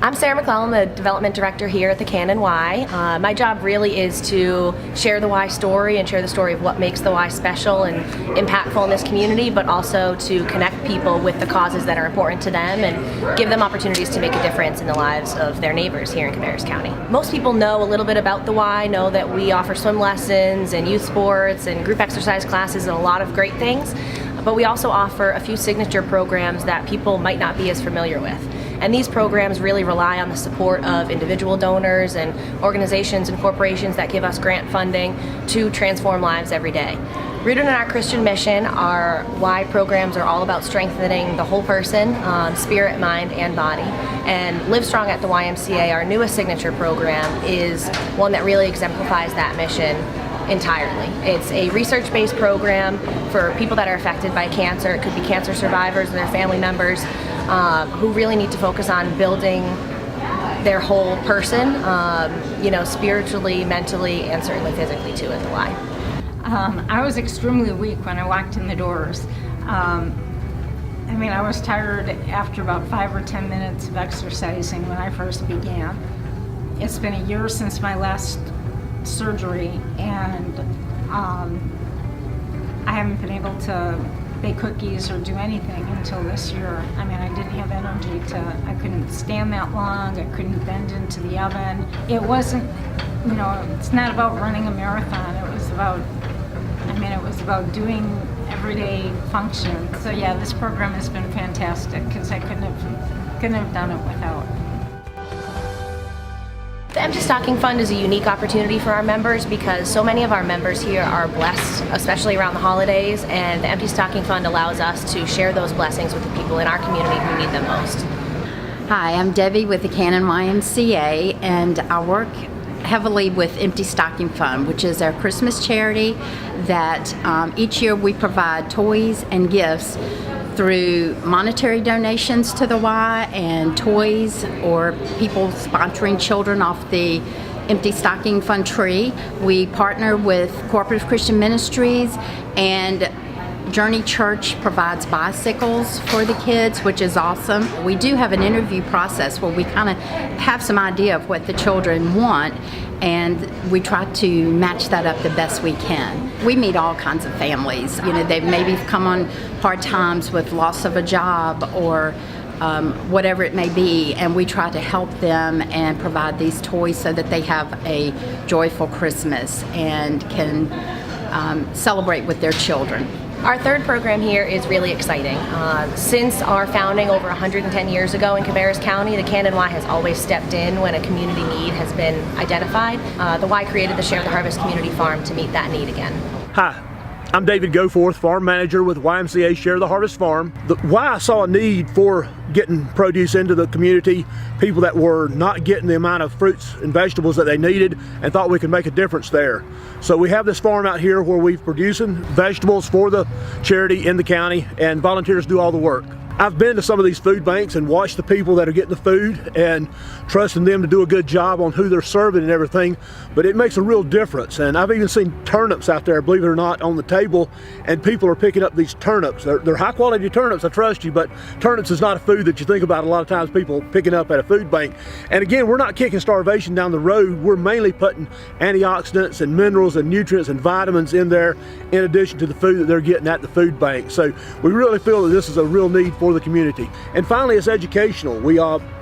I'm Sarah McClellan, the Development Director here at the Canon Y. My job really is to share the Y story and share the story of what makes the Y special and impactful in this community, but also to connect people with the causes that are important to them and give them opportunities to make a difference in the lives of their neighbors here in Cabarrus County. Most people know a little bit about the Y, know that we offer swim lessons and youth sports and group exercise classes and a lot of great things, but we also offer a few signature programs that people might not be as familiar with. And these programs really rely on the support of individual donors and organizations and corporations that give us grant funding to transform lives every day. Rooted in our Christian mission, our Y programs are all about strengthening the whole person, spirit, mind, and body. And Live Strong at the YMCA, our newest signature program, is one that really exemplifies that mission entirely. It's a research-based program for people that are affected by cancer. It could be cancer survivors and their family members who really need to focus on building their whole person, spiritually, mentally, and certainly physically too at the Y. I was extremely weak when I walked in the doors. I was tired after about 5 or 10 minutes of exercising when I first began. It's been a year since my last surgery, and I haven't been able to bake cookies or do anything until this year. I didn't have energy I couldn't stand that long, I couldn't bend into the oven. It wasn't, it's not about running a marathon, it was about doing everyday functions. So yeah, this program has been fantastic because I couldn't have done it without. The Empty Stocking Fund is a unique opportunity for our members because so many of our members here are blessed, especially around the holidays, and the Empty Stocking Fund allows us to share those blessings with the people in our community who need them most. Hi, I'm Debbie with the Canon YMCA, and I work heavily with Empty Stocking Fund, which is our Christmas charity that each year we provide toys and gifts through monetary donations to the Y and toys or people sponsoring children off the Empty Stocking Fund tree. We partner with Cooperative Christian Ministries, and Journey Church provides bicycles for the kids, which is awesome. We do have an interview process where we kind of have some idea of what the children want, and we try to match that up the best we can. We meet all kinds of families. They've maybe come on hard times with loss of a job or whatever it may be, and we try to help them and provide these toys so that they have a joyful Christmas and can celebrate with their children. Our third program here is really exciting. Since our founding over 110 years ago in Cabarrus County, the Canon Y has always stepped in when a community need has been identified. The Y created the Share the Harvest Community Farm to meet that need again. Hi, I'm David Goforth, Farm Manager with YMCA Share the Harvest Farm. The Y saw a need for getting produce into the community, people that were not getting the amount of fruits and vegetables that they needed, and thought we could make a difference there. So we have this farm out here where we're producing vegetables for the charity in the county, and volunteers do all the work. I've been to some of these food banks and watched the people that are getting the food and trusting them to do a good job on who they're serving and everything, but it makes a real difference. And I've even seen turnips out there, believe it or not, on the table, and people are picking up these turnips. They're high quality turnips, I trust you, but turnips is not a food that you think about a lot of times people picking up at a food bank. And again, we're not kicking starvation down the road. We're mainly putting antioxidants and minerals and nutrients and vitamins in there in addition to the food that they're getting at the food bank. So we really feel that this is a real need for the community. And finally, it's educational. We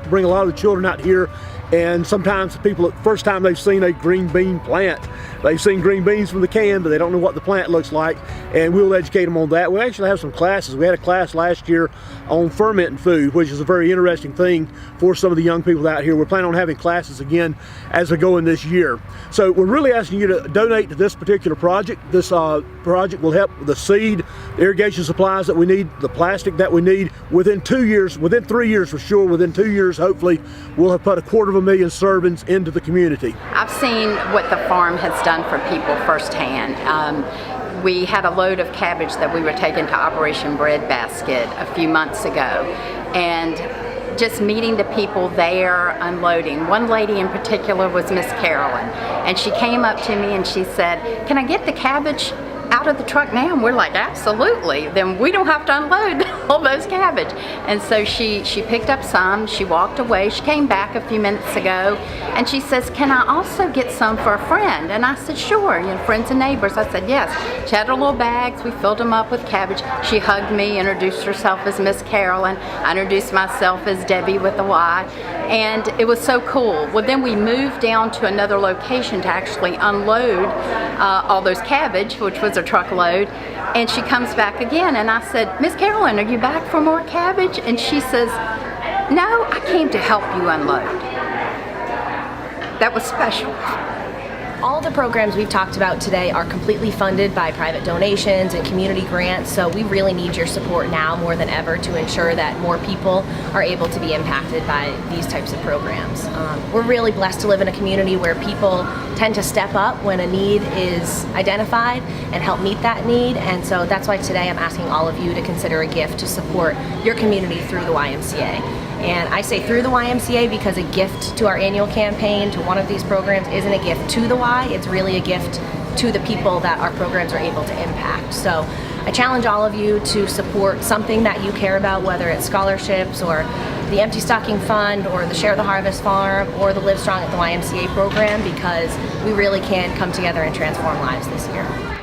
bring a lot of the children out here, and sometimes people, the first time they've seen a green bean plant, they've seen green beans from the can, but they don't know what the plant looks like, and we'll educate them on that. We actually have some classes. We had a class last year on fermenting food, which is a very interesting thing for some of the young people out here. We're planning on having classes again as we go in this year. So we're really asking you to donate to this particular project. This project will help with the seed, the irrigation supplies that we need, the plastic that we need. Within 2 years, within 3 years for sure, within 2 years hopefully, we'll have put 250,000 servings into the community. I've seen what the farm has done for people firsthand. We had a load of cabbage that we were taking to Operation Breadbasket a few months ago, and just meeting the people there unloading. One lady in particular was Miss Carolyn, and she came up to me and she said, "Can I get the cabbage out out of the truck now? And we're like, absolutely. Then we don't have to unload all those cabbage. And so she picked up some. She walked away. She came back a few minutes ago, and she says, can I also get some for a friend? And I said, sure, friends and neighbors. I said, yes. She had her little bags. We filled them up with cabbage. She hugged me, introduced herself as Miss Carolyn. I introduced myself as Debbie with a Y. And it was so cool. Well, then we moved down to another location to actually unload all those cabbage, which was a truckload. And she comes back again, and I said, Miss Carolyn, are you back for more cabbage? And she says, no, I came to help you unload. That was special. All the programs we've talked about today are completely funded by private donations and community grants, so we really need your support now more than ever to ensure that more people are able to be impacted by these types of programs. We're really blessed to live in a community where people tend to step up when a need is identified and help meet that need, and so that's why today I'm asking all of you to consider a gift to support your community through the YMCA. And I say through the YMCA because a gift to our annual campaign, to one of these programs, isn't a gift to the Y, it's really a gift to the people that our programs are able to impact. So I challenge all of you to support something that you care about, whether it's scholarships or the Empty Stocking Fund or the Share the Harvest Farm or the Live Strong at the YMCA program, because we really can come together and transform lives this year.